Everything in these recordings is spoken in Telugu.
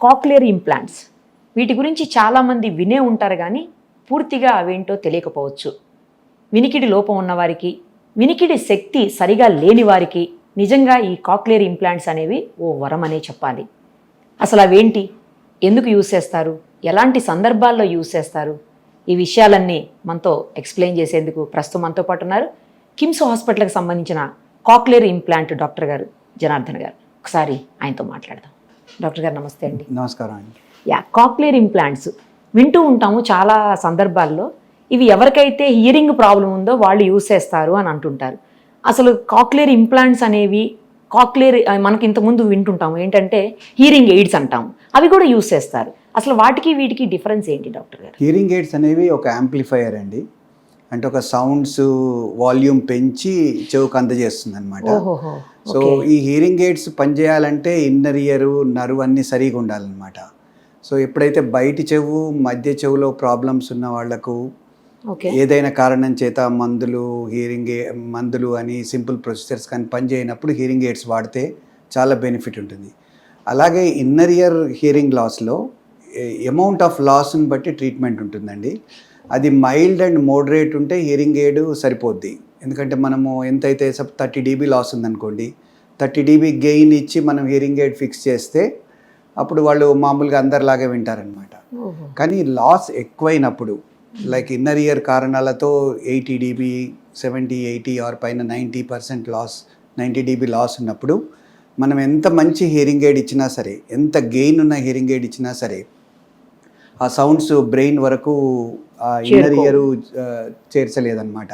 కాక్లియర్ ఇంప్లాంట్స్, వీటి గురించి చాలామంది వినే ఉంటారు కానీ పూర్తిగా అవేంటో తెలియకపోవచ్చు. వినికిడి లోపం ఉన్నవారికి, వినికిడి శక్తి సరిగా లేని వారికి నిజంగా ఈ కాక్లియర్ ఇంప్లాంట్స్ అనేవి ఓ వరం అనే చెప్పాలి. అసలు అవేంటి, ఎందుకు యూజ్ చేస్తారు, ఎలాంటి సందర్భాల్లో యూజ్ చేస్తారు, ఈ విషయాలన్నీ మనతో ఎక్స్ప్లెయిన్ చేసేందుకు ప్రస్తుతం మనతో పాటు ఉన్నారు కిమ్స్ హాస్పిటల్కి సంబంధించిన కాక్లియర్ ఇంప్లాంట్ డాక్టర్ గారు జనార్దన్ గారు. ఒకసారి ఆయనతో మాట్లాడదాం. డాక్టర్ గారు నమస్తే అండి. నమస్కారం అండి. కాక్లియర్ ఇంప్లాంట్స్ వింటూ ఉంటాము చాలా సందర్భాల్లో. ఇవి ఎవరికైతే హియరింగ్ ప్రాబ్లం ఉందో వాళ్ళు యూజ్ చేస్తారు అని అంటుంటారు. అసలు కాక్లియర్ ఇంప్లాంట్స్ అనేవి, కాక్లియర్ మనకి ఇంతకుముందు వింటుంటాము ఏంటంటే హియరింగ్ ఎయిడ్స్ అంటాము, అవి కూడా యూజ్ చేస్తారు. అసలు వాటికి వీటికి డిఫరెన్స్ ఏంటి డాక్టర్ గారు? హియరింగ్ ఎయిడ్స్ అనేవి ఒక యాంప్లిఫైయర్ అండి. అంటే ఒక సౌండ్స్ వాల్యూమ్ పెంచి చెవుకు అందజేస్తుంది అనమాట. సో ఈ హియరింగ్ ఎయిడ్స్ పనిచేయాలంటే ఇన్నర్ ఇయర్, నర్వ్ అన్నీ సరిగా ఉండాలన్నమాట. సో ఎప్పుడైతే బయటి చెవు, మధ్య చెవులో ప్రాబ్లమ్స్ ఉన్న వాళ్లకు ఏదైనా కారణం చేత మందులు అని సింపుల్ ప్రొసీజర్స్ కానీ పనిచేయనప్పుడు హియరింగ్ ఎయిడ్స్ వాడితే చాలా బెనిఫిట్ ఉంటుంది. అలాగే ఇన్నర్ ఇయర్ హియరింగ్ లాస్లో అమౌంట్ ఆఫ్ లాస్ని బట్టి ట్రీట్మెంట్ ఉంటుందండి. అది మైల్డ్ అండ్ మోడరేట్ ఉంటే హియరింగ్ ఎయిడ్ సరిపోద్ది. ఎందుకంటే మనము ఎంతైతే 30 dB లాస్ ఉందనుకోండి, 30 dB గెయిన్ ఇచ్చి మనం హియరింగ్ ఎయిడ్ ఫిక్స్ చేస్తే అప్పుడు వాళ్ళు మామూలుగా అందరిలాగే వింటారనమాట. కానీ లాస్ ఎక్కువైనప్పుడు, లైక్ ఇన్నర్ ఇయర్ కారణాలతో 80 dB 70, 80 ఆర్ పైన 90% లాస్, 90 dB లాస్ ఉన్నప్పుడు మనం ఎంత మంచి హియరింగ్ ఎయిడ్ ఇచ్చినా సరే, ఎంత గెయిన్ ఉన్న హియరింగ్ ఎయిడ్ ఇచ్చినా సరే ఆ సౌండ్స్ బ్రెయిన్ వరకు ఇన్నర్ ఇయర్ చేర్చలేదన్నమాట.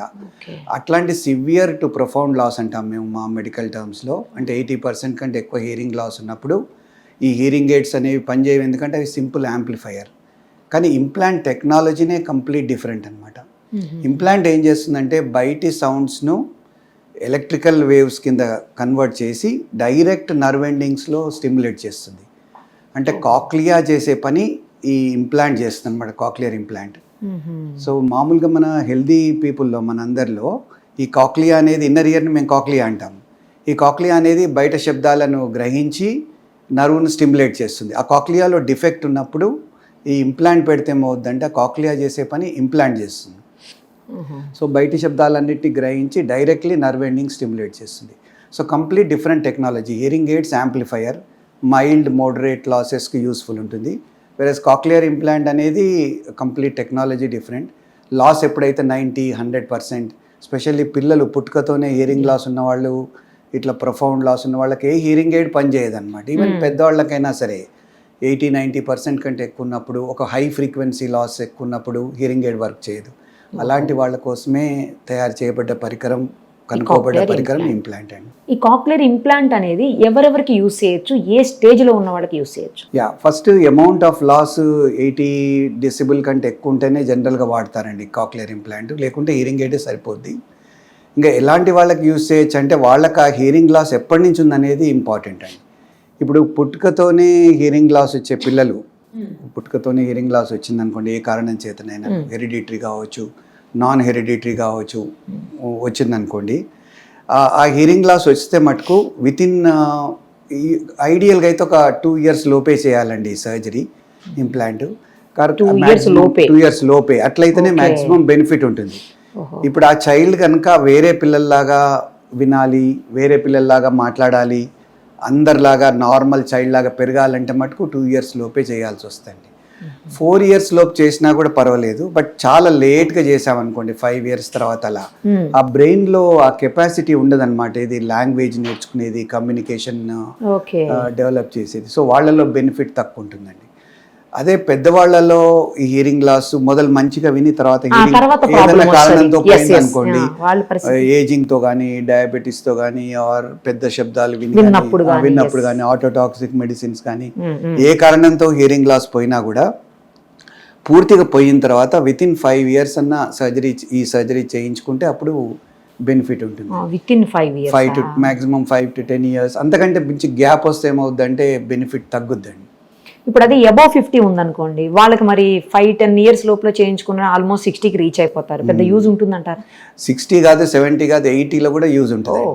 అట్లాంటి సివియర్ టు ప్రొఫౌండ్ లాస్ అంటాం మేము మా మెడికల్ టర్మ్స్లో. అంటే 80% కంటే ఎక్కువ హియరింగ్ లాస్ ఉన్నప్పుడు ఈ హియరింగ్ ఎయిడ్స్ అనేవి పనిచేయవు, ఎందుకంటే అవి సింపుల్ యాంప్లిఫైయర్. కానీ ఇంప్లాంట్ టెక్నాలజీనే కంప్లీట్ డిఫరెంట్ అనమాట. ఇంప్లాంట్ ఏం చేస్తుందంటే బయటి సౌండ్స్ను ఎలక్ట్రికల్ వేవ్స్ కింద కన్వర్ట్ చేసి డైరెక్ట్ నర్వ్ ఎండింగ్స్లో స్టిమ్యులేట్ చేస్తుంది. అంటే కాక్లియా చేసే పని ఈ ఇంప్లాంట్ చేస్తుంది అనమాట, కాక్లియర్ ఇంప్లాంట్. సో మామూలుగా మన హెల్దీ పీపుల్లో, మనందరిలో ఈ కాక్లియా అనేది, ఇన్నర్ ఇయర్ని మేము కాక్లియా అంటాం. ఈ కాక్లియా అనేది బయట శబ్దాలను గ్రహించి నర్వ్ను స్టిమ్యులేట్ చేస్తుంది. ఆ కాక్లియాలో డిఫెక్ట్ ఉన్నప్పుడు ఈ ఇంప్లాంట్ పెడితే ఏమవుద్దంటే ఆ కాక్లియా చేసే పని ఇంప్లాంట్ చేస్తుంది. సో బయటి శబ్దాలన్నిటిని గ్రహించి డైరెక్ట్లీ నర్వ్ ఎండింగ్ స్టిమ్యులేట్ చేస్తుంది. So complete different technology. Hearing aids amplifier, mild moderate లాసెస్కి యూస్ఫుల్ ఉంటుంది. వెరస్ కాక్లియర్ ఇంప్లాంట్ అనేది కంప్లీట్ టెక్నాలజీ డిఫరెంట్. లాస్ ఎప్పుడైతే 90-100%, స్పెషల్లీ పిల్లలు పుట్టుకతోనే హియరింగ్ లాస్ ఉన్నవాళ్ళు, ఇట్లా ప్రొఫౌండ్ లాస్ ఉన్న వాళ్ళకి ఏ హియరింగ్ ఎయిడ్ పనిచేయదన్నమాట. ఈవెన్ పెద్దవాళ్ళకైనా సరే 80-90% కంటే ఎక్కువ ఉన్నప్పుడు, ఒక హై ఫ్రీక్వెన్సీ లాస్ ఎక్కువ ఉన్నప్పుడు హియరింగ్ ఎయిడ్ వర్క్ చేయదు. అలాంటి వాళ్ళ కోసమే తయారు చేయబడ్డ పరికరం, కనుక్కోబడ్డ పరికరం ఇంప్లాంట్ అండి. ఈ కాక్లియర్ ఇంప్లాంట్ అనేది ఎవరెవరికి యూజ్ చేయొచ్చు, ఏ స్టేజ్లో ఉన్న వాళ్ళకి యూజ్ చేయొచ్చు? First amount of loss 80 decibel కంటే ఎక్కువ ఉంటేనే జనరల్గా వాడతారండి కాక్లియర్ ఇంప్లాంట్, లేకుంటే హియరింగ్ ఎయిడ్ సరిపోద్ది. ఇంకా ఎలాంటి వాళ్ళకి యూజ్ చేయొచ్చు అంటే వాళ్ళకి ఆ హియరింగ్ లాస్ ఎప్పటి నుంచి ఉందనేది ఇంపార్టెంట్ అండి. ఇప్పుడు పుట్టుకతోనే హియరింగ్ లాస్ వచ్చే పిల్లలు, పుట్టుకతోనే హియరింగ్ లాస్ వచ్చిందనుకోండి, ఏ కారణం చేతనైనా, హెరిడిటరీ కావచ్చు, నాన్ హెరిడిటరీ కావచ్చు, వచ్చిందనుకోండి, ఆ హియరింగ్ లాస్ వస్తే మటుకు వితిన్ ఐడియల్గా అయితే ఒక 2 years లోపే చేయాలండి సర్జరీ, ఇంప్లాంట్. 2 years లోపే, అట్లయితేనే మ్యాక్సిమం బెనిఫిట్ ఉంటుంది. ఇప్పుడు ఆ చైల్డ్ కనుక వేరే పిల్లల్లాగా వినాలి, వేరే పిల్లల్లాగా మాట్లాడాలి, అందరిలాగా నార్మల్ చైల్డ్ లాగా పెరగాలంటే మటుకు 2 years లోపే చేయాల్సి వస్తుంది. 4 years లోపు చేసినా కూడా పర్వాలేదు, బట్ చాలా లేట్గా చేసామనుకోండి 5 years తర్వాత, అలా ఆ బ్రెయిన్లో ఆ కెపాసిటీ ఉండదన్నమాట. ఇది లాంగ్వేజ్ నేర్చుకునేది, కమ్యూనికేషన్ డెవలప్ చేసేది. సో వాళ్ళలో బెనిఫిట్ తక్కువ ఉంటుందండి. అదే పెద్దవాళ్లలో ఈ హియరింగ్ లాస్ మొదలు మంచిగా విని తర్వాత ఏదైనా కారణంతో పోయింది అనుకోండి, ఏజింగ్తో కానీ, డయాబెటీస్తో కానీ, ఆర్ పెద్ద శబ్దాలు విన్నప్పుడు కానీ, ఆటోటాక్సిక్ మెడిసిన్స్ కానీ, ఏ కారణంతో హియరింగ్ లాస్ పోయినా కూడా పూర్తిగా పోయిన తర్వాత వితిన్ 5 years అన్న ఈ సర్జరీ చేయించుకుంటే అప్పుడు బెనిఫిట్ ఉంటుంది. Within 5 years, 5 to maximum 5 to 10 years. అంతకంటే మించి గ్యాప్ వస్తే ఏమవుద్దంటే బెనిఫిట్ తగ్గుద్దండి. ఇప్పుడు అది అబౌవ్ 50 ఉందనుకోండి, వాళ్ళకి మరి 5-10 years లోపల చేయించుకున్న ఆల్మోస్ట్ 60కి రీచ్ అయిపోతారు. పెద్ద యూజ్ ఉంటుందంటారు? 60 కాదు, 70 కాదు, 80లో కూడా యూజ్ ఉంటుంది.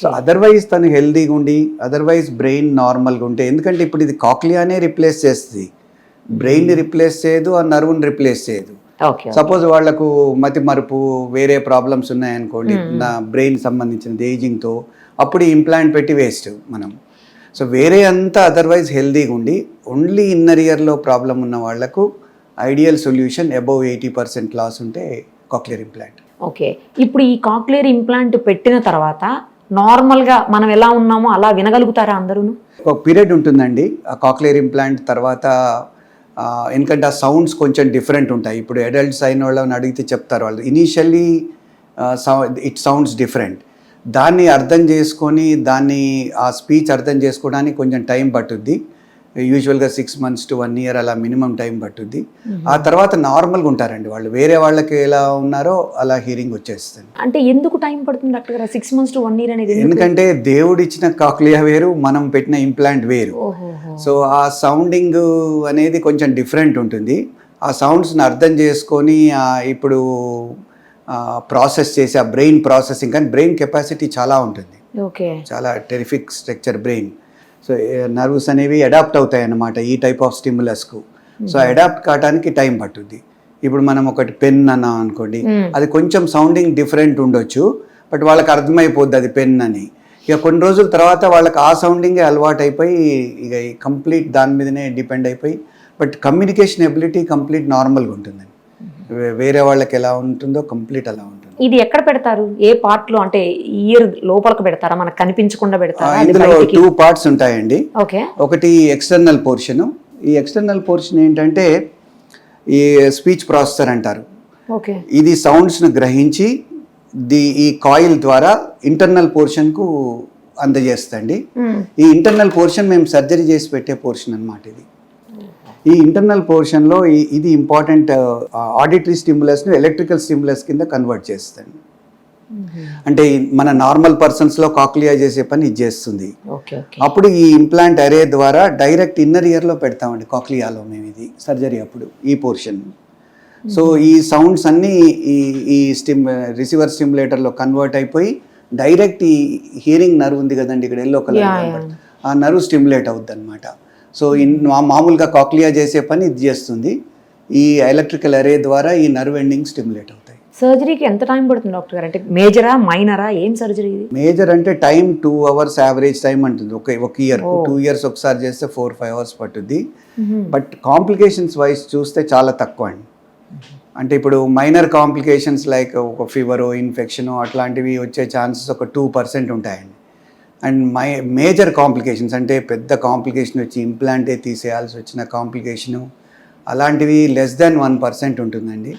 సో అదర్వైజ్ తను హెల్దీగా ఉండి అదర్వైజ్ బ్రెయిన్ నార్మల్గా ఉంటే, ఎందుకంటే ఇప్పుడు ఇది కాక్లియానే రిప్లేస్ చేస్తుంది, బ్రెయిన్ని రిప్లేస్ చేయదు, ఆ నర్వ్ని రిప్లేస్ చేయదు. సపోజ్ వాళ్లకు మతి మరుపు వేరే ప్రాబ్లమ్స్ ఉన్నాయనుకోండి, నా బ్రెయిన్ సంబంధించిన ఏజింగ్తో, అప్పుడు ఇంప్లాంట్ పెట్టి వేస్ట్ మనం. సో వేరే అంతా అదర్వైజ్ హెల్దీగా ఉండి ఓన్లీ ఇన్నర్ ఇయర్లో ప్రాబ్లం ఉన్న వాళ్లకు ఐడియల్ సొల్యూషన్ అబౌవ్ 80% లాస్ ఉంటే కాక్లియర్ ఇంప్లాంట్. ఓకే, ఇప్పుడు ఈ కాక్లియర్ ఇంప్లాంట్ పెట్టిన తర్వాత నార్మల్గా మనం ఎలా ఉన్నామో అలా వినగలుగుతారా అందరూ? ఒక పీరియడ్ ఉంటుందండి ఆ కాక్లియర్ ఇంప్లాంట్ తర్వాత, ఎందుకంటే ఆ సౌండ్స్ కొంచెం డిఫరెంట్ ఉంటాయి. ఇప్పుడు అడల్ట్స్ అయిన వాళ్ళని అడిగితే చెప్తారు వాళ్ళు, ఇనీషియల్లీ ఇట్ సౌండ్స్ డిఫరెంట్. దాన్ని అర్థం చేసుకొని ఆ స్పీచ్ అర్థం చేసుకోవడానికి కొంచెం టైం పట్టుద్ది. యూజువల్గా 6 months to 1 year అలా మినిమం టైం పట్టుద్ది. ఆ తర్వాత నార్మల్గా ఉంటారండి వాళ్ళు, వేరే వాళ్ళకి ఎలా ఉన్నారో అలా హీరింగ్ వచ్చేస్తుంది. అంటే ఎందుకు టైం పడుతుంది డాక్టర్ గారు 6 months to 1 year అనేది? ఎందుకంటే దేవుడు ఇచ్చిన కాక్లియా వేరు, మనం పెట్టిన ఇంప్లాంట్ వేరు. సో ఆ సౌండింగ్ అనేది కొంచెం డిఫరెంట్ ఉంటుంది. ఆ సౌండ్స్ని అర్థం చేసుకొని ఇప్పుడు ప్రాసెస్ చేసి ఆ బ్రెయిన్ ప్రాసెసింగ్, కానీ బ్రెయిన్ కెపాసిటీ చాలా ఉంటుంది, చాలా terrific structure brain. So nerves అనేవి అడాప్ట్ అవుతాయి అన్నమాట ఈ టైప్ ఆఫ్ స్టిమ్యులస్కు. సో అడాప్ట్ కావడానికి టైం పట్టుద్ది. ఇప్పుడు మనం ఒకటి పెన్ అన్నాం అనుకోండి, అది కొంచెం సౌండింగ్ డిఫరెంట్ ఉండొచ్చు, బట్ వాళ్ళకి అర్థమైపోద్ది అది పెన్ అని. ఇక కొన్ని రోజుల తర్వాత వాళ్ళకి ఆ సౌండింగే అలవాటు అయిపోయి ఇక కంప్లీట్ దాని మీదనే డిపెండ్ అయిపోయి, బట్ కమ్యూనికేషన్ ఎబిలిటీ కంప్లీట్ నార్మల్గా ఉంటుందండి. వేరే వాళ్ళకి ఎలా ఉంటుందో కంప్లీట్ అలా ఉంటుంది. ఇది ఎక్కడ పెడతారు? ఏ పార్ట్ లో? అంటే ఇయర్ లోపలికి పెడతారా, మనకు కనిపించకుండా పెడతారా? ఇందులో 2 parts ఉంటాయండి. ఓకే, ఒకటి ఎక్స్టర్నల్ పోర్షన్. ఈ ఎక్స్టర్నల్ పోర్షన్ ఏంటంటే ఈ స్పీచ్ ప్రాసెసర్ అంటారు. ఓకే, ఇది సౌండ్స్ను గ్రహించి ఈ కాయిల్ ద్వారా ఇంటర్నల్ పోర్షన్కు అందజేస్తండి. ఈ ఇంటర్నల్ పోర్షన్ మేము సర్జరీ చేసి పెట్టే పోర్షన్ అన్నమాట. ఇది ఈ ఇంటర్నల్ పోర్షన్లో ఇది ఇంపార్టెంట్ ఆడిటరీ స్టిమ్యులస్ను ఎలక్ట్రికల్ స్టిమ్యులస్ కింద కన్వర్ట్ చేస్తుంది. అంటే మన నార్మల్ పర్సన్స్లో కాక్లియా చేసే పని ఇది చేస్తుంది. అప్పుడు ఈ ఇంప్లాంట్ అరే ద్వారా డైరెక్ట్ ఇన్నర్ ఇయర్లో పెడతామండి కాక్లియాలో మేము, ఇది సర్జరీ అప్పుడు ఈ పోర్షన్. సో ఈ సౌండ్స్ అన్నీ ఈ రిసీవర్ స్టిమ్యులేటర్లో కన్వర్ట్ అయిపోయి డైరెక్ట్ ఈ హియరింగ్ నర్వ్ ఉంది కదండి ఇక్కడ ఎల్లో కలర్, ఆ నర్వ్ స్టిమ్యులేట్ అవుద్ది అనమాట. సో మామూలుగా కాక్లియా చేసే పని ఇది చేస్తుంది. ఈ ఎలక్ట్రికల్ అరే ద్వారా ఈ నర్వ్ ఎండింగ్ స్టిమ్యులేట్ అవుతాయి. సర్జరీకి ఎంత టైం పడుతుంది డాక్టర్ గారు? అంటే మేజరా మైనరా ఏం సర్జరీ ఇది? మేజర్ అంటే టైం 2 hours యావరేజ్ టైం అంటుంది. ఒక ఇయర్ 2 years ఒకసారి చేస్తే 4-5 hours పట్టుద్ది. బట్ కాంప్లికేషన్స్ వైజ్ చూస్తే చాలా తక్కువ అండి. అంటే ఇప్పుడు మైనర్ కాంప్లికేషన్స్ లైక్ ఒక ఫీవరో ఇన్ఫెక్షనో అట్లాంటివి వచ్చే ఛాన్సెస్ ఒక 2% ఉంటాయండి. అండ్ మేజర్ కాంప్లికేషన్స్ అంటే పెద్ద కాంప్లికేషన్ వచ్చి ఇంప్లాంటే తీసేయాల్సి వచ్చిన కాంప్లికేషను అలాంటివి less than 1% ఉంటుందండి.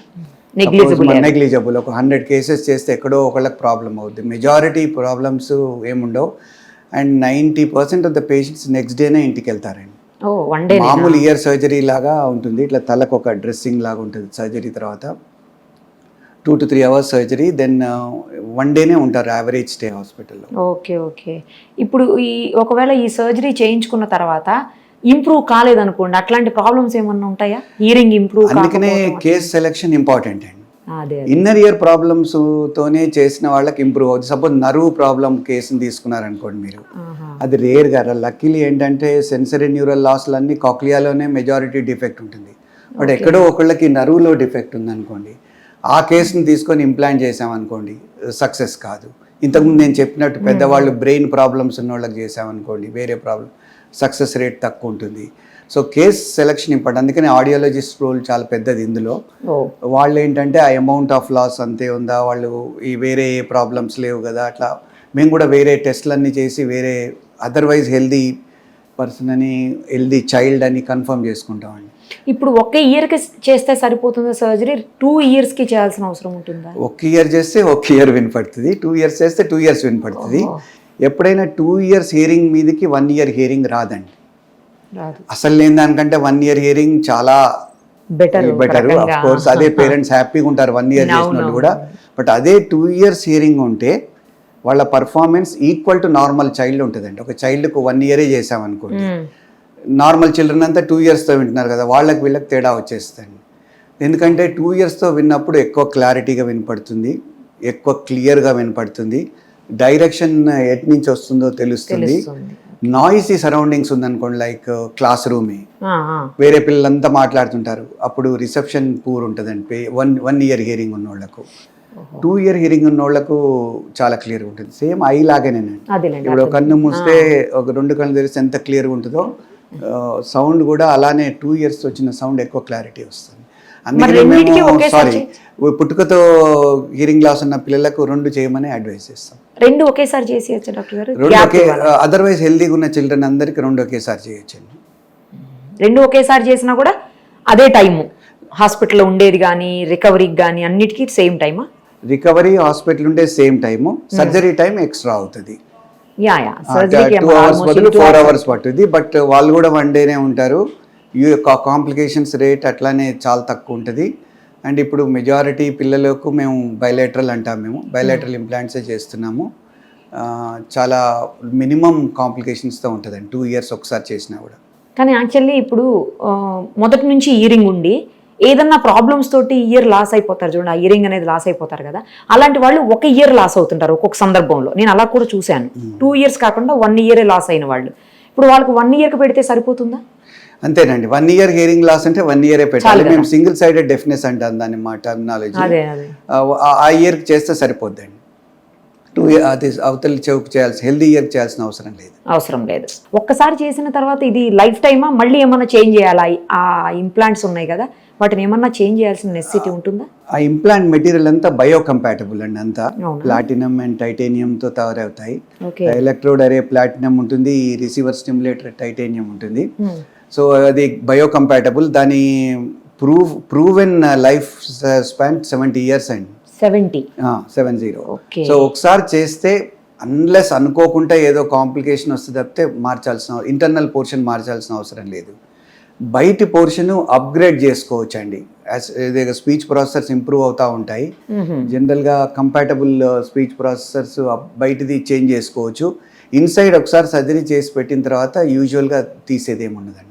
నెగ్లిజిబుల్. ఒక 100 cases చేస్తే ఎక్కడో ఒకళ్ళకి ప్రాబ్లం అవుద్ది. మెజారిటీ ప్రాబ్లమ్స్ ఏముండవు. And 90% of the patients next డేనే ఇంటికి వెళ్తారండి. మామూలు ఇయర్ సర్జరీ లాగా ఉంటుంది. ఇట్లా తలకు ఒక డ్రెస్సింగ్ లాగా ఉంటుంది సర్జరీ తర్వాత. 2 to 3 hours సర్జరీ, దెన్ 1 dayనే ఉంటారు యావరేజ్ స్టే హాస్పిటల్లో. ఓకే. ఇప్పుడు ఒకవేళ ఈ సర్జరీ చేయించుకున్న తర్వాత ఇంప్రూవ్ కాలేదనుకోండి, అట్లాంటి ప్రాబ్లమ్స్ ఏమన్నా ఉంటాయా? హియరింగ్ ఇంప్రూవ్ అందుకనే కేస్ సెలెక్షన్ ఇంపార్టెంట్ అండి. ఇన్నర్ ఇయర్ ప్రాబ్లమ్స్ తోనే చేసిన వాళ్ళకి ఇంప్రూవ్ అవుతుంది. సపోజ్ నర్వ్ ప్రాబ్లం కేసుని తీసుకున్నారనుకోండి మీరు, అది రేర్గా. లక్కీలీ ఏంటంటే సెన్సరీ న్యూరల్ లాస్లు అన్ని కాక్లియాలోనే మెజారిటీ డిఫెక్ట్ ఉంటుంది. బట్ ఎక్కడో ఒకళ్ళకి నర్వ్లో డిఫెక్ట్ ఉందనుకోండి, ఆ కేసుని తీసుకొని ఇంప్లాంట్ చేసామనుకోండి సక్సెస్ కాదు. ఇంతకుముందు నేను చెప్పినట్టు పెద్దవాళ్ళు బ్రెయిన్ ప్రాబ్లమ్స్ ఉన్న వాళ్ళకి చేసామనుకోండి వేరే ప్రాబ్లం, సక్సెస్ రేట్ తక్కువ ఉంటుంది. So case selection important. అందుకని ఆడియాలజిస్ట్ రోల్ చాలా పెద్దది ఇందులో. వాళ్ళు ఏంటంటే ఆ అమౌంట్ ఆఫ్ లాస్ అంతే ఉందా, వాళ్ళు ఈ వేరే ఏ ప్రాబ్లమ్స్ లేవు కదా, అట్లా మేము కూడా వేరే టెస్ట్లన్నీ చేసి వేరే అదర్వైజ్ హెల్దీ పర్సన్ అని హెల్దీ చైల్డ్ అని కన్ఫర్మ్ చేసుకుంటామండి. ఇప్పుడు 1 yearకి చేస్తే సరిపోతుందా సర్జరీ? 2 yearsకి చేయాల్సిన అవసరం ఉంటుందా? 1 year చేస్తే 1 year వినపడుతుంది, 2 years చేస్తే 2 years వినపడుతుంది. ఎప్పుడైనా 2 years హియరింగ్ మీదకి 1 year హియరింగ్ రాదండి. అసలు లేని దానికంటే 1 year హియరింగ్ చాలా బెటర్. ఆఫ్ కోర్స్ అదే పేరెంట్స్ హ్యాపీగా ఉంటారు 1 year చేసిన వాళ్ళు కూడా. బట్ అదే 2 years హియరింగ్ ఉంటే వాళ్ళ performance equal to normal child ఉంటుందండి. ఒక చైల్డ్కు 1 year చేసామనుకోండి, నార్మల్ చిల్డ్రన్ అంతా 2 yearsతో వింటున్నారు కదా, వీళ్ళకి తేడా వచ్చేస్తుంది. ఎందుకంటే 2 yearsతో విన్నప్పుడు ఎక్కువ క్లారిటీగా వినపడుతుంది, ఎక్కువ క్లియర్గా వినపడుతుంది. డైరెక్షన్ ఎటు నుంచి వస్తుందో తెలుస్తుంది. నాయిసీ సరౌండింగ్స్ ఉందనుకోండి, లైక్ క్లాస్ రూమే వేరే పిల్లలంతా మాట్లాడుతుంటారు, అప్పుడు రిసెప్షన్ పూర్ ఉంటుందండి. 1 year హియరింగ్ ఉన్న వాళ్ళకు, 2 year హియరింగ్ ఉన్న వాళ్ళకు చాలా క్లియర్గా ఉంటుంది. సేమ్ ఐ లాగానేనండి. ఇప్పుడు ఒక కన్ను మూస్తే ఒక 2 కళ్ళు తెరిస్తే ఎంత క్లియర్గా ఉంటుందో సౌండ్ కూడా అలానే 2 years వచ్చిన సౌండ్ ఎక్కువ క్లారిటీ వస్తుంది. అందుకని మేము పుట్టుకతో హియరింగ్ లాస్ ఉన్న పిల్లలకు 2 చేయమని అడ్వైస్ చేస్తాం. 2 ఒకేసారి చేసేయచ్చు డాక్టర్ గారు? 2 ఒకే, అదర్వైజ్ హెల్దీగా ఉన్న చిల్డ్రన్ అందరికి 2 ఒకేసారి చేయొచ్చండి. 2 ఒకేసారి చేసినా కూడా అదే టైము హాస్పిటల్లో ఉండేది కానీ రికవరీకి కానీ అన్నిటికీ సేమ్ టైమా? రికవరీ హాస్పిటల్ ఉంటే same time, surgery time extra అవుతుంది. 2 hours బదులు 4 hours పట్టుద్ది. బట్ వాళ్ళు కూడా 1 dayనే ఉంటారు. కాంప్లికేషన్స్ రేట్ అట్లానే చాలా తక్కువ ఉంటుంది. అండ్ ఇప్పుడు మెజారిటీ పిల్లలకు మేము బైలేటరల్ అంటాం, మేము బైలేటరల్ ఇంప్లాంట్సే చేస్తున్నాము. చాలా మినిమం కాంప్లికేషన్స్తో ఉంటుందండి 2 years ఒకసారి చేసినా కూడా. కానీ యాక్చువల్లీ ఇప్పుడు మొదటి నుంచి ఇయరింగ్ ఉండి ఏదన్నా ప్రాబ్లమ్స్ తోటి ఇయర్ లాస్ అయిపోతారు చూడండి, ఆ ఇయరింగ్ అనేది లాస్ అయిపోతారు కదా, అలాంటి వాళ్ళు 1 year లాస్ అవుతుంటారు ఒక్కొక్క సందర్భంలో. నేను అలా కూడా చూశాను. 2 years కాకుండా 1 year లాస్ అయిన వాళ్ళు. ఇప్పుడు వాళ్ళకి 1 yearకి పెడితే సరిపోతుందా? అంతేనండి, 1 year హియరింగ్ లాస్ అంటే 1 year పెట్టాలి. మేము సింగిల్ సైడెడ్ డెఫ్నెస్ అంటాం దాన్ని, మా టర్మినాలజీ. ఆ ఇయర్కి చేస్తే సరిపోద్దండి. 2 years అది అవతల చెవుకు చేయాల్సి, హెల్దీ ఇయర్కి చేయాల్సిన అవసరం లేదు. ఒక్కసారి చేసిన తర్వాత ఇది లైఫ్ టైమా? మళ్ళీ ఏమన్నా చేంజ్ చేయాలా? ఆ ఇంప్లాంట్స్ ఉన్నాయి కదా, వాటిని ఏమన్నా చేంజ్ చేయాల్సిన నెసెసిటీ ఉంటుందా? ఆ ఇంప్లాంట్ మెటీరియల్ అంతా బయోకంపాటబుల్ అండి, అంతా ప్లాటినం అండ్ టైటేనియంతో తయారవుతాయి. ఎలక్ట్రోడ్ అరే ప్లాటినం ఉంటుంది, రిసీవర్ స్టిమ్యులేటర్ టైటేనియం ఉంటుంది. సో అది బయోకంపాటబుల్. దాని ప్రూవెన్ లైఫ్ స్పాన్ 70 years అండి. 70. సో ఒకసారి చేస్తే అన్లెస్ అనుకోకుండా ఏదో కాంప్లికేషన్ వస్తే తప్పితే ఇంటర్నల్ పోర్షన్ మార్చాల్సిన అవసరం లేదు. బయటి పోర్షన్ అప్గ్రేడ్ చేసుకోవచ్చు అండి. స్పీచ్ ప్రాసెసర్స్ ఇంప్రూవ్ అవుతూ ఉంటాయి. జనరల్గా కంపాటబుల్ స్పీచ్ ప్రాసెసర్స్ బయటిది చేంజ్ చేసుకోవచ్చు. ఇన్సైడ్ ఒకసారి సర్జరీ చేసి పెట్టిన తర్వాత యూజువల్గా తీసేది ఏమి ఉండదండి.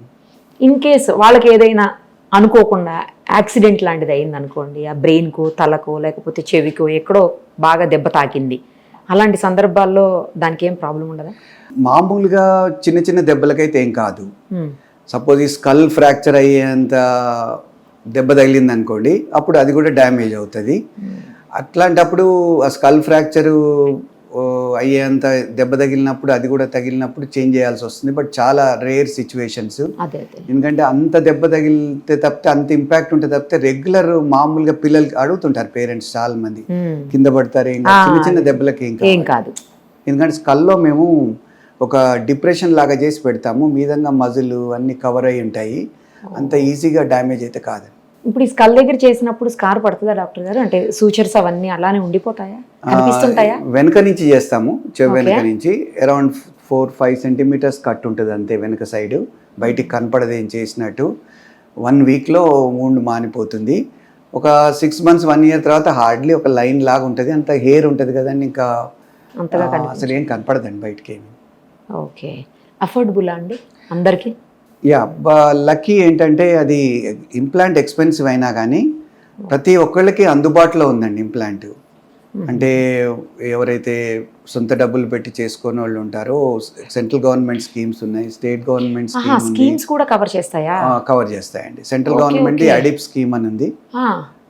ఇన్ కేస్ వాళ్ళకి ఏదైనా అనుకోకుండా యాక్సిడెంట్ లాంటిది అయింది అనుకోండి, ఆ బ్రెయిన్కో తలకో లేకపోతే చెవికో ఎక్కడో బాగా దెబ్బ తాకింది, అలాంటి సందర్భాల్లో దానికి ఏం ప్రాబ్లం ఉండదా? మామూలుగా చిన్న చిన్న దెబ్బలకైతే ఏం కాదు. సపోజ్ ఈ స్కల్ ఫ్రాక్చర్ అయ్యేంత దెబ్బ తగిలింది అనుకోండి, అప్పుడు అది కూడా డ్యామేజ్ అవుతుంది. అట్లాంటప్పుడు ఆ స్కల్ ఫ్రాక్చరు అయ్యేంత దెబ్బ తగిలినప్పుడు, అది కూడా తగిలినప్పుడు చేంజ్ చేయాల్సి వస్తుంది. బట్ చాలా రేర్ సిచ్యువేషన్స్. ఎందుకంటే అంత దెబ్బ తగిలితే తప్పితే, అంత ఇంపాక్ట్ ఉంటే తప్పితే రెగ్యులర్ మామూలుగా పిల్లలు అడుగుతుంటారు పేరెంట్స్ చాలా మంది, కింద పడతారు చిన్న చిన్న దెబ్బలకి ఏం కాదు. ఎందుకంటే స్కల్లో మేము ఒక డిప్రెషన్ లాగా చేసి పెడతాము, మీదంగా మజిల్ అన్ని కవర్ అయి ఉంటాయి, అంత ఈజీగా డ్యామేజ్ అయితే కాదు. ఇప్పుడు ఈ స్కల్ దగ్గర చేసినప్పుడు స్కార్ పడుతుందా డాక్టర్ గారు? అంటే సూచర్స్ అవన్నీ అలానే ఉండిపోతాయా, కనిపిస్తుంటాయా? వెనక నుంచి చేస్తాము, చెవి వెనక నుంచి అరౌండ్ 4-5 centimeters కట్ ఉంటుంది అంతే వెనక సైడ్, బయటికి కనపడదు ఏం చేసినట్టు. 1 weekలో wound మానిపోతుంది. ఒక 6 months 1 year తర్వాత హార్డ్లీ ఒక లైన్ లాగా ఉంటుంది, అంత హెయిర్ ఉంటుంది కదండి, ఇంకా అసలు ఏం కనపడదండి బయటికి. ఓకే, అఫోర్డబుల్ అండి అందరికీ? లక్కీ ఏంటంటే అది ఇంప్లాంట్ ఎక్స్పెన్సివ్ అయినా కానీ ప్రతి ఒక్కళ్ళకి అందుబాటులో ఉందండి ఇంప్లాంట్. అంటే ఎవరైతే సొంత డబ్బులు పెట్టి చేసుకునే వాళ్ళు ఉంటారో, సెంట్రల్ గవర్నమెంట్ స్కీమ్స్ ఉన్నాయి, స్టేట్ గవర్నమెంట్ స్కీమ్స్ కూడా కవర్ చేస్తాయండి. సెంట్రల్ గవర్నమెంట్ అడిప్ స్కీమ్ అని ఉంది,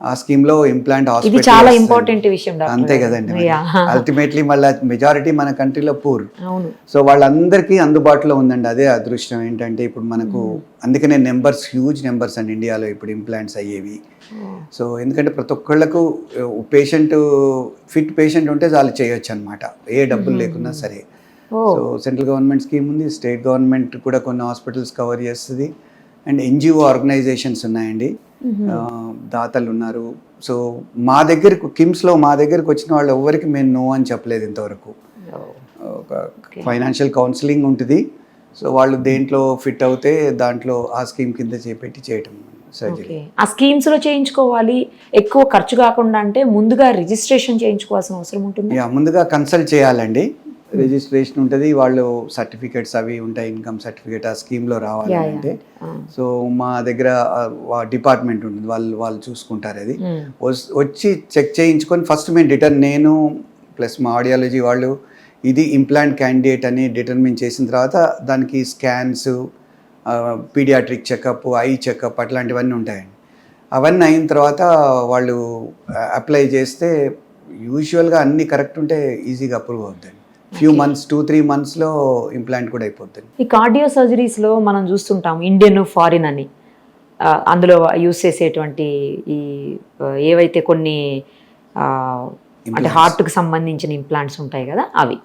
ఆ స్కీమ్ లో ఇంప్లాంట్ హాస్పిటల్ చాలా ఇంపార్టెంట్ విషయం అంతే కదండి. అల్టిమేట్లీ మళ్ళీ మెజారిటీ మన కంట్రీలో పూర్, సో వాళ్ళందరికీ అందుబాటులో ఉందండి. అదే అదృష్టం ఏంటంటే ఇప్పుడు మనకు, అందుకనే హ్యూజ్ నెంబర్స్ అండి ఇండియాలో ఇప్పుడు ఇంప్లాంట్స్ అయ్యేవి. సో ఎందుకంటే ప్రతి ఒక్కళ్ళకు ఫిట్ పేషెంట్ ఉంటే వాళ్ళు చేయొచ్చు అనమాట, ఏ డబ్బులు లేకున్నా సరే. సో సెంట్రల్ గవర్నమెంట్ స్కీమ్ ఉంది, స్టేట్ గవర్నమెంట్ కూడా కొన్ని హాస్పిటల్స్ కవర్ చేస్తుంది, అండ్ NGO ఆర్గనైజేషన్స్ ఉన్నాయండి, దాతలు ఉన్నారు. సో మా దగ్గరకు కిమ్స్లో మా దగ్గరకు వచ్చిన వాళ్ళు ఎవరికి మేము నో అని చెప్పలేదు ఇంతవరకు. ఒక ఫైనాన్షియల్ కౌన్సిలింగ్ ఉంటుంది, సో వాళ్ళు దేంట్లో ఫిట్ అవుతే దాంట్లో ఆ స్కీమ్ కింద చేపెట్టి చేయటం సర్జరీ. ఆ స్కీమ్స్ లో చేయించుకోవాలి, ఎక్కువ ఖర్చు కాకుండా అంటే ముందుగా రిజిస్ట్రేషన్ చేయించుకోవాల్సిన అవసరం ఉంటుంది. ముందుగా కన్సల్ట్ చేయాలండి, రిజిస్ట్రేషన్ ఉంటుంది, వాళ్ళు సర్టిఫికేట్స్ అవి ఉంటాయి, ఇన్కమ్ సర్టిఫికేట్ ఆ స్కీమ్లో రావాలంటే. సో మా దగ్గర డిపార్ట్మెంట్ ఉంటుంది, వాళ్ళు చూసుకుంటారు. అది వచ్చి చెక్ చేయించుకొని ఫస్ట్ నేను ప్లస్ మా ఆడియాలజీ వాళ్ళు ఇది ఇంప్లాంట్ క్యాండిడేట్ అని డిటర్మిన్ చేసిన తర్వాత దానికి scans, paediatric checkup, eye checkup అట్లాంటివన్నీ ఉంటాయండి. అవన్నీ అయిన తర్వాత వాళ్ళు అప్లై చేస్తే యూజువల్గా అన్నీ కరెక్ట్ ఉంటే ఈజీగా అప్రూవ్ అవుతుంది. ఫ్యూ మంత్స్ 2-3 మంత్స్లో ఇంప్లాంట్ కూడా అయిపోతుంది. ఈ కార్డియో సర్జరీస్లో మనం చూస్తుంటాం ఇండియన్, ఫారిన్ అని. అందులో యూస్ చేసేటువంటి ఈ ఏవైతే కొన్ని అంటే హార్ట్కి సంబంధించిన ఇంప్లాంట్స్ ఉంటాయి కదా అవి.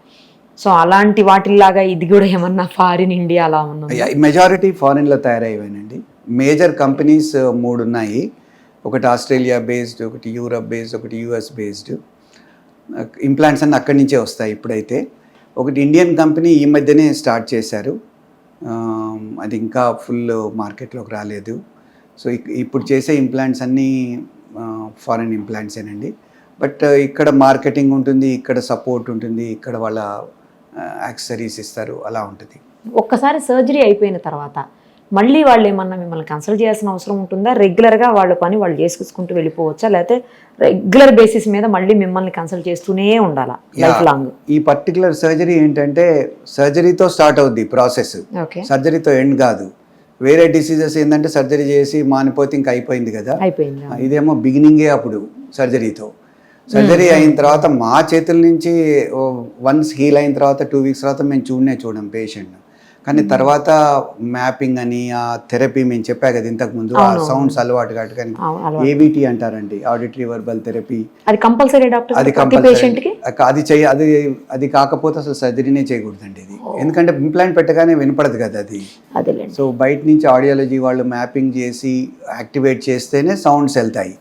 సో అలాంటి వాటిల్లాగా ఇది కూడా ఏమన్నా ఫారిన్, ఇండియా అలా ఉన్నది? మెజారిటీ ఫారిన్లో తయారయ్యానండి. మేజర్ కంపెనీస్ 3 ఉన్నాయి. ఒకటి ఆస్ట్రేలియా బేస్డ్, ఒకటి యూరప్ బేస్డ్, ఒకటి యూఎస్ బేస్డ్. ఇంప్లాంట్స్ అన్నీ అక్కడి నుంచే వస్తాయి ఇప్పుడైతే. ఒకటి ఇండియన్ కంపెనీ ఈ మధ్యనే స్టార్ట్ చేశారు, అది ఇంకా ఫుల్ మార్కెట్లోకి రాలేదు. సో ఇప్పుడు చేసే ఇంప్లాంట్స్ అన్నీ ఫారిన్ ఇంప్లాంట్సేనండి. బట్ ఇక్కడ మార్కెటింగ్ ఉంటుంది, ఇక్కడ సపోర్ట్ ఉంటుంది, ఇక్కడ వాళ్ళ యాక్సెసరీస్ ఇస్తారు, అలా ఉంటుంది. ఒక్కసారి సర్జరీ అయిపోయిన తర్వాత మళ్ళీ వాళ్ళు ఏమన్నా మిమ్మల్ని కన్సల్ట్ చేయాల్సిన అవసరం ఉంటుందా? రెగ్యులర్గా వాళ్ళ పని వాళ్ళు చేసుకుంటూ వెళ్ళిపోవచ్చా, లేకపోతే రెగ్యులర్ బేసిస్ మీద మళ్ళీ మిమ్మల్ని కన్సల్ట్ చేస్తూనే ఉండాలా లైఫ్ లాంగ్? ఈ పర్టికులర్ సర్జరీ ఏంటంటే సర్జరీతో స్టార్ట్ అవుద్ది ప్రాసెస్, సర్జరీతో ఎండ్ కాదు. వేరే డిసీజెస్ ఏంటంటే సర్జరీ చేసి మానిపోతే ఇంకా అయిపోయింది కదా, ఇదేమో బిగినింగే అప్పుడు సర్జరీతో. సర్జరీ అయిన తర్వాత మా చేతుల నుంచి వన్స్ హీల్ అయిన తర్వాత 2 వీక్స్ తర్వాత మేము చూడం పేషెంట్. కానీ తర్వాత మ్యాపింగ్ అని ఆ థెరపీ మేము చెప్పా కదా ఇంతకుముందు, ఆ సౌండ్స్ అలవాటు కాదు. కానీ ఏబిటి అంటారండి, ఆడిటరీ వర్బల్ థెరపీ. అది కంపల్సరీ డాక్టర్, అది కంపల్సరీ. అది కాకపోతే అసలు సర్జరీనే చేయకూడదండి ఇది, ఎందుకంటే ఇంప్లాంట్ పెట్టగానే వినపడదు కదా అది. సో బయట నుంచి ఆడియాలజీ వాళ్ళు మ్యాపింగ్ చేసి యాక్టివేట్ చేస్తేనే సౌండ్స్ వెళ్తాయి.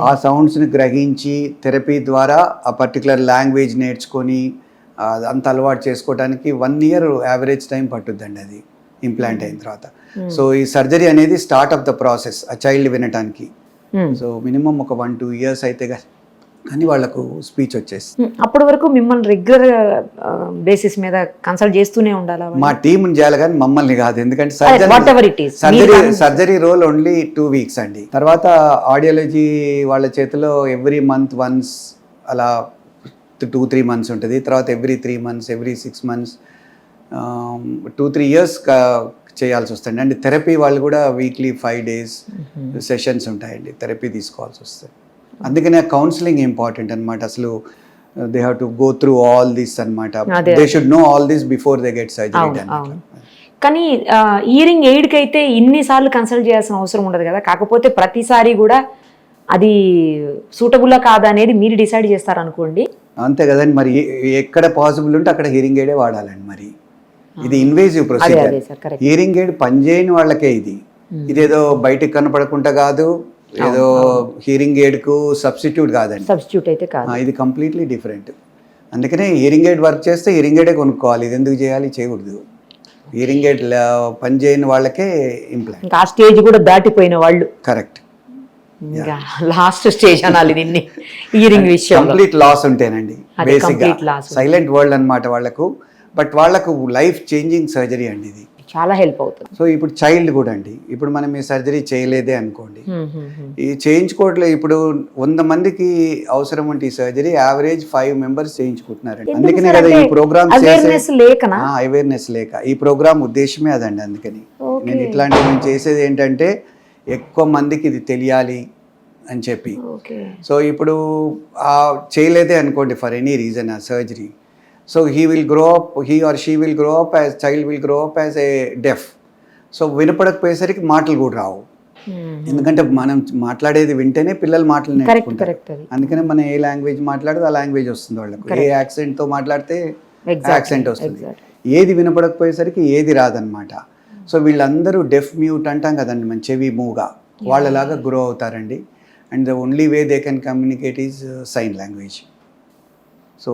ఆ సౌండ్స్ని గ్రహించి థెరపీ ద్వారా ఆ పర్టికులర్ లాంగ్వేజ్ నేర్చుకొని అంత అలవాటు చేసుకోవడానికి 1 year యావరేజ్ టైం పట్టుద్దండి అది ఇంప్లాంట్ అయిన తర్వాత. సో ఈ సర్జరీ అనేది స్టార్ట్ ఆఫ్ ద ప్రాసెస్ ఆ చైల్డ్ వినటానికి. సో మినిమం ఒక 1-2 years అయితే కానీ వాళ్ళకు స్పీచ్ వచ్చేసి. అప్పటి వరకు మిమ్మల్ని రెగ్యులర్ బేసిస్ మీద కన్సల్ట్ చేస్తూనే ఉండాలా? మా టీంని చేయాలి కానీ మమ్మల్ని కాదు, ఎందుకంటే సర్జరీ రోల్ ఓన్లీ 2 weeks అండి. తర్వాత ఆడియాలజీ వాళ్ళ చేతిలో ఎవ్రీ మంత్ వన్స్ అలా 2-3 months ఉంటుంది. తర్వాత every 3 months, every 6 months, 2-3 years చేయాల్సి వస్తుంది అండి. థెరపీ వాళ్ళు కూడా వీక్లీ 5 days సెషన్స్ ఉంటాయండి, థెరపీ తీసుకోవాల్సి వస్తుంది. అందుకనే కౌన్సిలింగ్ ఇంపార్టెంట్ అనమాట. అసలు they have to go through all this అనమాట. They should know all this before they get surgery. కానీ ఇయరింగ్ ఎయిడ్కి అయితే ఇన్నిసార్లు కన్సల్ట్ చేయాల్సిన అవసరం ఉండదు కదా, కాకపోతే ప్రతిసారి కూడా అది సూటబుల్లా కాదా అనేది మీరు డిసైడ్ చేస్తారనుకోండి. అంతే కదండి, మరి ఎక్కడ పాసిబుల్ ఉంటే అక్కడ హియరింగ్ ఎయిడే వాడాలండి. మరి ఇది ఇన్వేజివ్ ప్రొసీజర్. హియరింగ్ ఎయిడ్ పనిచేయని వాళ్ళకే ఇది, ఇదేదో బయటకు కనపడకుండా కాదు, ఏదో హియరింగ్ ఎయిడ్ కు సబ్స్టిట్యూట్ కాదండి. సబ్స్టిట్యూట్ అయితే కాదు, ఇది కంప్లీట్లీ డిఫరెంట్. అందుకనే హియరింగ్ ఎయిడ్ వర్క్ చేస్తే హియరింగ్ ఎయిడే కొనుక్కోవాలి, ఇది ఎందుకు చేయాలి, చేయకూడదు. హియరింగ్ ఎయిడ్ పనిచేయని వాళ్ళకే ఇంప్లాంట్. ఆ స్టేజ్ కూడా దాటిపోయిన వాళ్ళు. కరెక్ట్, లాస్ట్ స్టేజ్ అనాలి దీన్ని. హియరింగ్ విషయం కంప్లీట్ లాస్ ఉంటేనండి, బేసిక్ గా సైలెంట్ వరల్డ్ అన్నమాట వాళ్ళకు. బట్ వాళ్ళకు లైఫ్ చేంజింగ్ సర్జరీ అండి ఇది, చాలా హెల్ప్ అవుతుంది. సో ఇప్పుడు చైల్డ్ కూడా అండి, ఇప్పుడు మనం ఈ సర్జరీ చేయలేదే అనుకోండి, ఈ చేయించుకోవట్లేదు. ఇప్పుడు 100 మందికి అవసరం ఉంటే ఈ సర్జరీ యావరేజ్ 5 members చేయించుకుంటున్నారండి. అందుకనే కదా ఈ ప్రోగ్రామ్ అవేర్నెస్ లేక ఈ ప్రోగ్రామ్ ఉద్దేశమే అదండి. అందుకని నేను ఇట్లాంటివి నేను చేసేది ఏంటంటే ఎక్కువ మందికి ఇది తెలియాలి అని చెప్పి. సో ఇప్పుడు చేయలేదే అనుకోండి ఫర్ ఎనీ రీజన్ ఆ surgery, so he or she will grow up as child will grow up as a deaf. So వినపడకపోయేసరికి మాటలు కూడా రావు, ఎందుకంటే మనం మాట్లాడేది వింటేనే పిల్లలు మాటలు నేర్చుకుంటారు. అందుకనే మనం ఏ లాంగ్వేజ్ మాట్లాడితే ఆ లాంగ్వేజ్ వస్తుంది వాళ్ళకు. ఏ యాక్సెంట్తో మాట్లాడితే యాక్సెంట్ వస్తుంది, ఏది వినపడకపోయేసరికి ఏది రాదనమాట. సో వీళ్ళందరూ డెఫ్ మ్యూట్ అంటాం కదండి, మన చెవి మూగా, వాళ్ళలాగా గ్రో అవుతారండి. And the only way they can communicate is sign language. So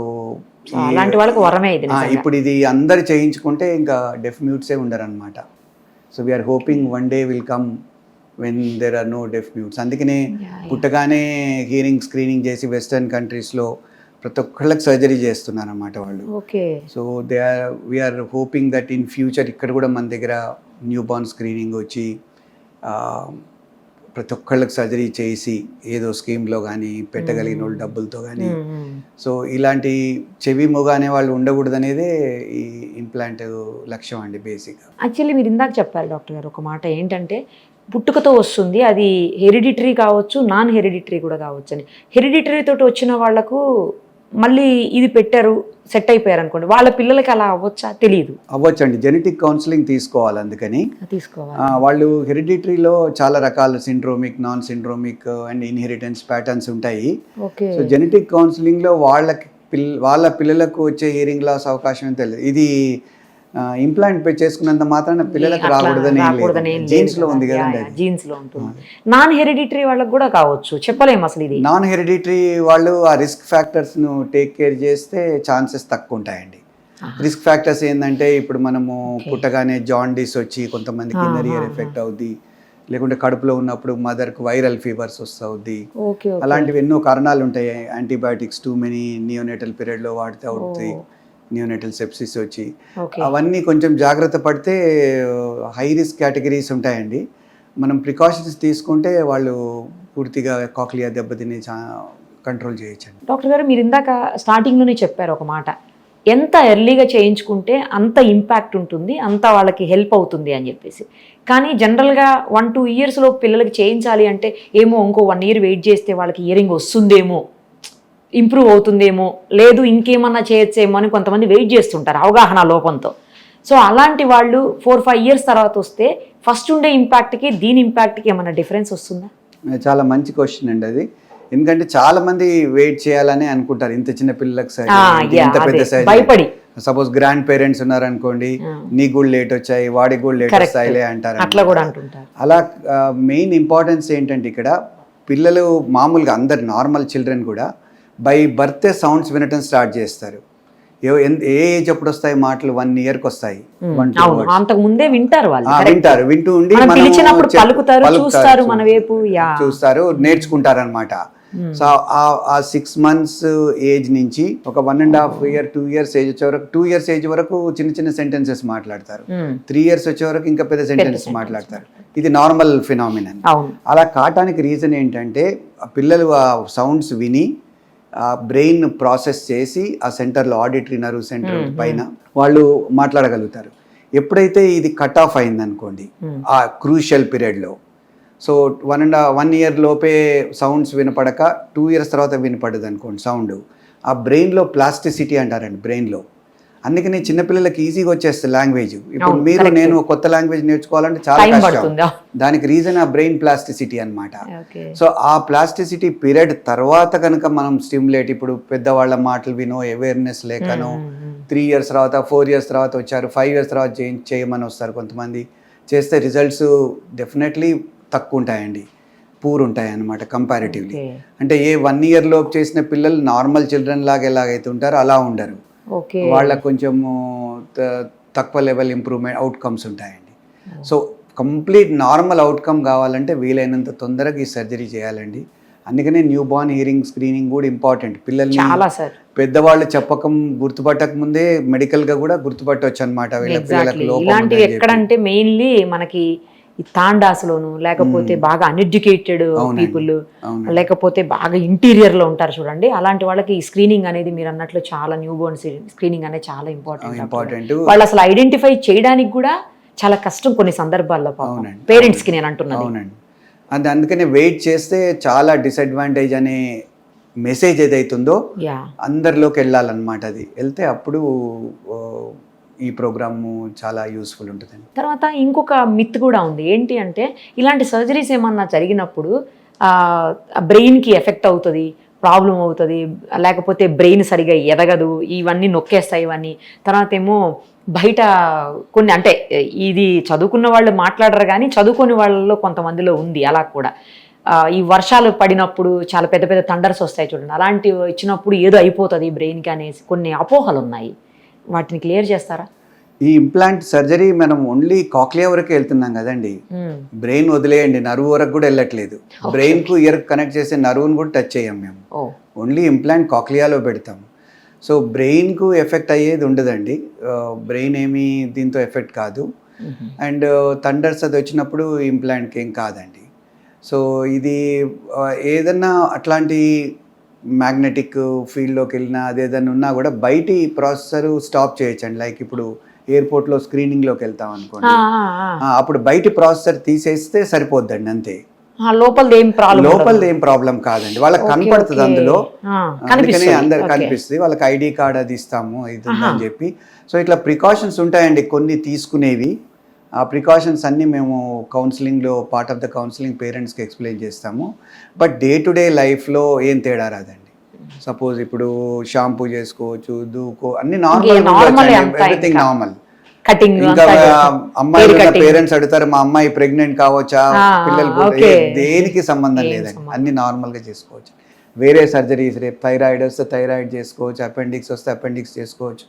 అలాంటి వాళ్ళకి వరమే ఇది. ఇప్పుడు ఇది అందరు చేయించుకుంటే ఇంకా డెఫ్ మ్యూట్సే ఉండరు అనమాట. So we are hoping one day will come when there are no deaf mutes. అందుకనే పుట్టగానే హియరింగ్ స్క్రీనింగ్ చేసి వెస్టర్న్ కంట్రీస్లో ప్రతి ఒక్కళ్ళకి సర్జరీ చేస్తున్నారు అన్నమాట వాళ్ళు. So we are hoping that in future ఇక్కడ కూడా మన దగ్గర న్యూ బార్న్ స్క్రీనింగ్ వచ్చి ప్రతి ఒక్కళ్ళకి సర్జరీ చేసి ఏదో స్కీమ్లో కానీ పెట్టగలిగిన వాళ్ళు డబ్బులతో కానీ. సో ఇలాంటి చెవి మొగ అనే వాళ్ళు ఉండకూడదు అనేదే ఈ ఇంప్లాంట్ లక్ష్యం అండి బేసిక్గా. యాక్చువల్లీ మీరు ఇందాక చెప్పారు డాక్టర్ గారు ఒక మాట ఏంటంటే పుట్టుకతో వస్తుంది, అది హెరిడిటరీ కావచ్చు, నాన్ హెరిడిటరీ కూడా కావచ్చు అని. హెరిడిటరీ తోటి వచ్చిన వాళ్లకు మళ్ళీ ఇది పెట్టారు, సెట్ అయిపోయారు అనుకోండి, వాళ్ళ పిల్లలకి అలా అవ్వచ్చా? తెలియదు. అవ్వచ్చండి, జెనెటిక్ కౌన్సిలింగ్ తీసుకోవాలి. అందుకని వాళ్ళు హెరిడిటరీలో చాలా రకాల syndromic, non syndromic and inheritance patterns ఉంటాయి. సో జెనెటిక్ కౌన్సిలింగ్లో వాళ్ళ పిల్లలకు వచ్చే హియరింగ్ లాస్ అవకాశం తెలియదు. ఇది ఇంప్లాంట్ చేసుకున్నంత మాత్రాన పిల్లలకు రాకూడదని జీన్స్ లో ఉంది కదండి, జీన్స్ లో ఉంటుంది. నాన్ హెరిడిటరీ వాళ్ళకి కూడా కావచ్చు, చెప్పలేము అసలు. ఇది నాన్ హెరిడిటరీ వాళ్ళు ఆ రిస్క్ ఫ్యాక్టర్స్ ను టేక్ కేర్ చేస్తే ఛాన్సెస్ తక్కువ ఉంటాయండి. రిస్క్ ఫ్యాక్టర్స్ ఏంటంటే ఇప్పుడు మనము పుట్టగానే జాండీస్ వచ్చి కొంతమందికి ఇన్నర్ ఇయర్ ఎఫెక్ట్ అవుద్ది, లేకుంటే కడుపులో ఉన్నప్పుడు మదర్కి వైరల్ ఫీవర్స్ వస్తుంది. అలాంటివి ఎన్నో కారణాలు ఉంటాయి. యాంటీబయాటిక్స్ టూ మెనీ నియోనేటల్ పీరియడ్లో వాడితే అవుతాయి, నియోనేటల్ సెప్సిస్ వచ్చి. అవన్నీ కొంచెం జాగ్రత్త పడితే హై రిస్క్ కేటగిరీస్ ఉంటాయండి. మనం ప్రికాషన్స్ తీసుకుంటే వాళ్ళు పూర్తిగా కాక్లియా దెబ్బతిని కంట్రోల్ చేయొచ్చండి. డాక్టర్ గారు మీరు ఇందాక స్టార్టింగ్లోనే చెప్పారు ఒక మాట, ఎంత ఎర్లీగా చేయించుకుంటే అంత ఇంపాక్ట్ ఉంటుంది, అంత వాళ్ళకి హెల్ప్ అవుతుంది అని చెప్పేసి. కానీ జనరల్గా 1-2 ఇయర్స్లో పిల్లలకి చేయించాలి అంటే ఏమో ఇంకో 1 ఇయర్ వెయిట్ చేస్తే వాళ్ళకి ఇయరింగ్ వస్తుందేమో, ఇంప్రూవ్ అవుతుందేమో, లేదు ఇంకేమన్నా చేయొచ్చేమో అని కొంతమంది వెయిట్ చేస్తుంటారు అవగాహన లోపంతో. సో అలాంటి వాళ్ళు 4-5 ఇయర్స్ తర్వాత వస్తే ఫస్ట్ ఉండే ఇంపాక్ట్కి దీని ఇంపాక్ట్కి ఏమైనా డిఫరెన్స్ వస్తుందా? చాలా మంచి క్వశ్చన్ అండి అది. ఎందుకంటే చాలా మంది వెయిట్ చేయాలని అనుకుంటారు, ఇంత చిన్న పిల్లలకు సైజ్, ఇంత పెద్ద సైజ్ భయపడి. సపోజ్ గ్రాండ్ పేరెంట్స్ ఉన్నారనుకోండి, నీకు కూడా లేట్ వచ్చాయి, వాడికి కూడా లేట్ వస్తాయిలే అంటారు, అట్లా కూడా అంటుంటారు. అలా మెయిన్ ఇంపార్టెన్స్ ఏంటంటే ఇక్కడ పిల్లలు మామూలుగా అందరు నార్మల్ చిల్డ్రన్ కూడా బై బర్త్ సౌండ్స్ వినటం స్టార్ట్ చేస్తారు. ఏ ఏజ్ అప్పుడు వస్తాయి మాటలు? 1 ఇయర్కి వస్తాయి. అంతకు ముందే వింటారు, వింటూ ఉండి చూస్తారు, నేర్చుకుంటారు అనమాట. సో ఆ 6 months ఏజ్ నుంచి ఒక 1.5 year 2 years ఏజ్ వచ్చే వరకు, 2 years ఏజ్ వరకు చిన్న చిన్న సెంటెన్సెస్ మాట్లాడతారు. 3 years వచ్చే వరకు ఇంకా పెద్ద సెంటెన్సెస్ మాట్లాడతారు. ఇది నార్మల్ ఫినామినన్. అలా కావటానికి రీజన్ ఏంటంటే పిల్లలు ఆ సౌండ్స్ విని ఆ బ్రెయిన్ ప్రాసెస్ చేసి ఆ సెంటర్లో, ఆడిటరీ నర్వ్ సెంటర్ పైన వాళ్ళు మాట్లాడగలుగుతారు. ఎప్పుడైతే ఇది కట్ ఆఫ్ అయిందనుకోండి ఆ క్రూషియల్ పీరియడ్లో, సో 1 year లోపే సౌండ్స్ వినపడక 2 years తర్వాత వినపడదు అనుకోండి సౌండ్, ఆ బ్రెయిన్లో ప్లాస్టిసిటీ అంటారండి బ్రెయిన్లో. అందుకని చిన్నపిల్లలకి ఈజీగా వచ్చేస్తుంది లాంగ్వేజ్. ఇప్పుడు మీరు నేను కొత్త లాంగ్వేజ్ నేర్చుకోవాలంటే చాలా కష్టం. దానికి రీజన్ ఆ బ్రెయిన్ ప్లాస్టిసిటీ అనమాట. సో ఆ ప్లాస్టిసిటీ పీరియడ్ తర్వాత కనుక మనం స్టిమ్యులేట్, ఇప్పుడు పెద్దవాళ్ళ మాటలు వినో, అవేర్నెస్ లేకనో 3 years తర్వాత 4 years తర్వాత వచ్చారు, 5 years తర్వాత చేయమని వస్తారు కొంతమంది, చేస్తే రిజల్ట్స్ డెఫినెట్లీ తక్కువ ఉంటాయండి, పూర్ ఉంటాయి అన్నమాట కంపారిటివ్లీ. అంటే ఏ 1 year లోపు చేసిన పిల్లలు నార్మల్ చిల్డ్రన్ లాగా ఎలాగైతే ఉంటారో అలా ఉండరు, వాళ్ళకు కొంచెము తక్కువ లెవెల్ ఇంప్రూవ్మెంట్ అవుట్కమ్స్ ఉంటాయండి. సో కంప్లీట్ నార్మల్ అవుట్కమ్ కావాలంటే వీలైనంత తొందరగా ఈ సర్జరీ చేయాలండి. అందుకనే న్యూ బార్న్ హియరింగ్ స్క్రీనింగ్ కూడా ఇంపార్టెంట్. పిల్లల్ని పెద్దవాళ్ళు గుర్తుపట్టక ముందే మెడికల్ గా కూడా గుర్తుపట్టవచ్చు అనమాట వీళ్ళ పిల్లలకు లోపం. ఎక్కడంటే మెయిన్లీ మనకి ఈ తాండాస్లోను, లేకపోతే బాగా అన్ఎడ్యుకేటెడ్ పీపుల్, లేకపోతే బాగా ఇంటీరియర్ లో ఉంటారు చూడండి, అలాంటి వాళ్ళకి ఈ స్క్రీనింగ్ అనేది మీరు అన్నట్లు చాలా న్యూ బోర్న్ స్క్రీనింగ్ అనేది చాలా ఇంపార్టెంట్. వాళ్ళు అసలు ఐడెంటిఫై చేయడానికి కూడా చాలా కష్టం కొన్ని సందర్భాల్లో పేరెంట్స్ కి నేను అంటున్నాను. అవునండి, అందుకనే వెయిట్ చేస్తే చాలా డిసడ్వాంటేజ్ అనే మెసేజ్ ఏదైతుందో అందరిలోకి వెళ్ళాలన్నమాట. అది వెళ్తే అప్పుడు ఈ ప్రోగ్రాము చాలా యూస్ఫుల్ ఉంటుందండి. తర్వాత ఇంకొక మిత్ కూడా ఉంది, ఏంటి అంటే ఇలాంటి సర్జరీస్ ఏమన్నా జరిగినప్పుడు బ్రెయిన్కి ఎఫెక్ట్ అవుతుంది, ప్రాబ్లం అవుతుంది, లేకపోతే బ్రెయిన్ సరిగా ఎదగదు, ఇవన్నీ నొక్కేస్తాయి ఇవన్నీ. తర్వాత ఏమో బయట కొన్ని, అంటే ఇది చదువుకున్న వాళ్ళు మాట్లాడరు కానీ చదువుకునే వాళ్ళలో కొంతమందిలో ఉంది అలా కూడా. ఈ వర్షాలు పడినప్పుడు చాలా పెద్ద పెద్ద థండర్స్ వస్తాయి చూడండి, అలాంటివి ఇచ్చినప్పుడు ఏదో అయిపోతుంది బ్రెయిన్కి అనేసి కొన్ని అపోహలు ఉన్నాయి, వాటిని క్లియర్ చేస్తారా? ఈ ఇంప్లాంట్ సర్జరీ మనం ఓన్లీ కాక్లియా వరకు వెళ్తున్నాం కదండి, బ్రెయిన్ వదిలేయండి, నర్వ్ వరకు కూడా వెళ్ళట్లేదు. బ్రెయిన్ కు ఇయర్ కనెక్ట్ చేసే నర్వ్ని కూడా టచ్ చేయం మేము, ఓన్లీ ఇంప్లాంట్ కాక్లియాలో పెడతాం. సో బ్రెయిన్ కు ఎఫెక్ట్ అయ్యేది ఉండదండి, బ్రెయిన్ ఏమీ దీంతో ఎఫెక్ట్ కాదు. అండ్ థండర్స్ అది వచ్చినప్పుడు ఇంప్లాంట్కి ఏం కాదండి. సో ఇది ఏదన్నా అట్లాంటి మ్యాగ్నెటిక్ ఫీల్డ్లోకి వెళ్ళినా అదేదన్నా ఉన్నా కూడా బయటి ప్రాసెసర్ స్టాప్ చేయొచ్చండి. లైక్ ఇప్పుడు ఎయిర్పోర్ట్లో స్క్రీనింగ్లోకి వెళ్తాం అనుకోండి, అప్పుడు బయటి ప్రాసెసర్ తీసేస్తే సరిపోద్దండి అంతే. లోపలది ఏం ప్రాబ్లం కాదండి, వాళ్ళకి కనపడుతుంది అందులో, అందుకనే అందరు కనిపిస్తుంది. వాళ్ళకి ఐడి కార్డ్ అది ఇస్తాము ఇది ఉందని చెప్పి. సో ఇట్లా ప్రికాషన్స్ ఉంటాయండి కొన్ని తీసుకునేవి. ఆ ప్రికాషన్స్ అన్నీ మేము కౌన్సిలింగ్లో పార్ట్ ఆఫ్ ద కౌన్సిలింగ్ పేరెంట్స్కి ఎక్స్ప్లెయిన్ చేస్తాము. బట్ డే టు డే లైఫ్లో ఏం తేడా రాదండి. సపోజ్ ఇప్పుడు షాంపూ చేసుకోవచ్చు, దూకో, అన్ని నార్మల్, ఎవ్రీథింగ్ నార్మల్. ఇంకా అమ్మాయి పేరెంట్స్ అడుగుతారు మా అమ్మాయి ప్రెగ్నెంట్ కావచ్చా, పిల్లలు దేనికి సంబంధం లేదండి, అన్ని నార్మల్ గా చేసుకోవచ్చు. వేరే సర్జరీస్, రేపు థైరాయిడ్ వస్తే థైరాయిడ్ చేసుకోవచ్చు, అపెండిక్స్ వస్తే అపెండిక్స్ చేసుకోవచ్చు,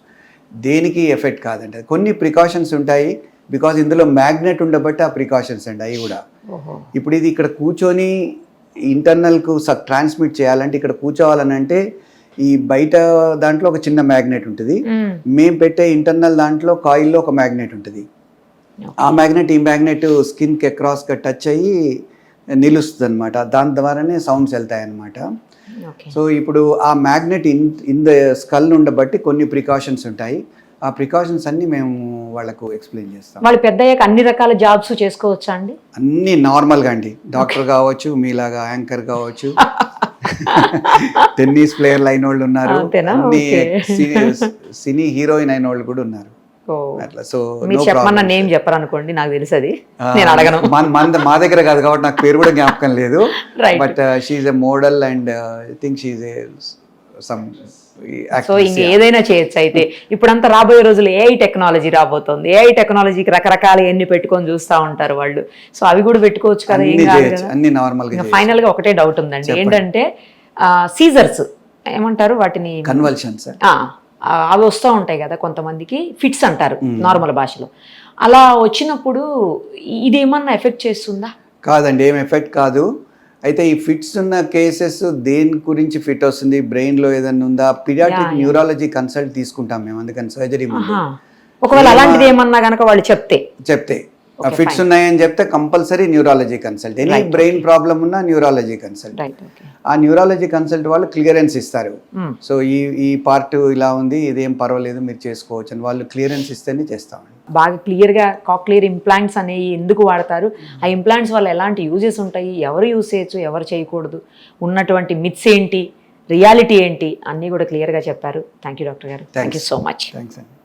దేనికి ఎఫెక్ట్ కాదండి. కొన్ని ప్రికాషన్స్ ఉంటాయి బికాజ్ ఇందులో మ్యాగ్నెట్ ఉండబట్టి ఆ ప్రికాషన్స్ అండి అవి కూడా. ఇప్పుడు ఇది ఇక్కడ కూర్చొని ఇంటర్నల్కు ట్రాన్స్మిట్ చేయాలంటే ఇక్కడ కూర్చోవాలని అంటే ఈ బయట దాంట్లో ఒక చిన్న మ్యాగ్నెట్ ఉంటుంది, మేము పెట్టే ఇంటర్నల్ దాంట్లో కాయిల్లో ఒక మ్యాగ్నెట్ ఉంటుంది. ఆ మ్యాగ్నెట్ ఈ మ్యాగ్నెట్ స్కిన్కి అక్రాస్గా టచ్ అయ్యి నిలుస్తుంది అనమాట, దాని ద్వారానే సౌండ్స్ వెళ్తాయి అన్నమాట. సో ఇప్పుడు ఆ మ్యాగ్నెట్ ఇన్ ద స్కల్ ఉండబట్టి కొన్ని ప్రికాషన్స్ ఉంటాయి. ఆ ప్రికాషన్స్ అన్ని మేము వాళ్ళకు ఎక్స్ప్లెయిన్ చేస్తాం. వాళ్ళు పెద్ద అన్ని రకాల జాబ్స్ చేసుకోవచ్చా అండి? అన్ని నార్మల్గా అండి, డాక్టర్ కావచ్చు, మీలాగా యాంకర్ కావచ్చు, టెన్నిస్ ప్లేయర్లు అయిన వాళ్ళు ఉన్నారు, సినీ హీరోయిన్ అయిన వాళ్ళు కూడా ఉన్నారు. అట్లా. సో చెప్పమన్న నేమ్ చెప్పరు అనుకోండి, నాకు తెలుసు అది, నేను అడగను. మా దగ్గర కాదు కాబట్టి నాకు పేరు కూడా జ్ఞాపకం లేదు. But she's a model and I think she's some. So ఇంక ఏదైనా చేయొచ్చు అయితే. ఇప్పుడంతా రాబోయే రోజులు ఏఐ టెక్నాలజీ రాబోతుంది. ఏఐ టెక్నాలజీకి రకరకాల ఎన్ని పెట్టుకొని చూస్తూ ఉంటారు వాళ్ళు. సో అవి కూడా పెట్టుకోవచ్చు కదా, ఏం కాదు కదా. అన్ని నార్మల్ గా. ఫైనల్ గా ఒకటే డౌట్ ఉందండి, ఏంటంటే సీజర్స్ ఏమంటారు వాటిని, కన్వల్షన్స్, అవి వస్తూ ఉంటాయి కదా కొంతమందికి, ఫిట్స్ అంటారు నార్మల్ భాషలో. అలా వచ్చినప్పుడు ఇదేమన్నా ఎఫెక్ట్ చేస్తుందా? కాదండి, ఏం ఎఫెక్ట్ కాదు. అయితే ఈ ఫిట్స్ ఉన్న కేసెస్ దేని గురించి ఫిట్ వస్తుంది, బ్రెయిన్లో ఏదైనా ఉందా, పీడియాట్రిక్ న్యూరాలజీ కన్సల్ట్ తీసుకుంటాం మేము, అందుకని సర్జరీ ఒకవేళ అలాంటిది ఏమన్నా కనుక వాళ్ళు చెప్తే ఫిట్స్ ఉన్నాయని చెప్తే compulsory neurology consult. Any brain problem ఉన్నా న్యూరాలజీ కన్సల్ట్. ఆ న్యూరాలజీ కన్సల్ట్ వాళ్ళు క్లియరెన్స్ ఇస్తారు. సో ఈ పార్ట్ ఇలా ఉంది, ఇదేం పర్వాలేదు మీరు చేసుకోవచ్చు అని వాళ్ళు క్లియరెన్స్ ఇస్తేనే చేస్తామండి. బాగా క్లియర్గా కాక్లియర్ ఇంప్లాంట్స్ అనేవి ఎందుకు వాడతారు, ఆ ఇంప్లాంట్స్ వల్ల ఎలాంటి యూజెస్ ఉంటాయి, ఎవరు యూజ్ చేయొచ్చు, ఎవరు చేయకూడదు, ఉన్నటువంటి మిత్స్ ఏంటి, రియాలిటీ ఏంటి, అన్నీ కూడా క్లియర్గా చెప్పారు. థ్యాంక్ యూ డాక్టర్ గారు, thank you so much. Thanks అండి.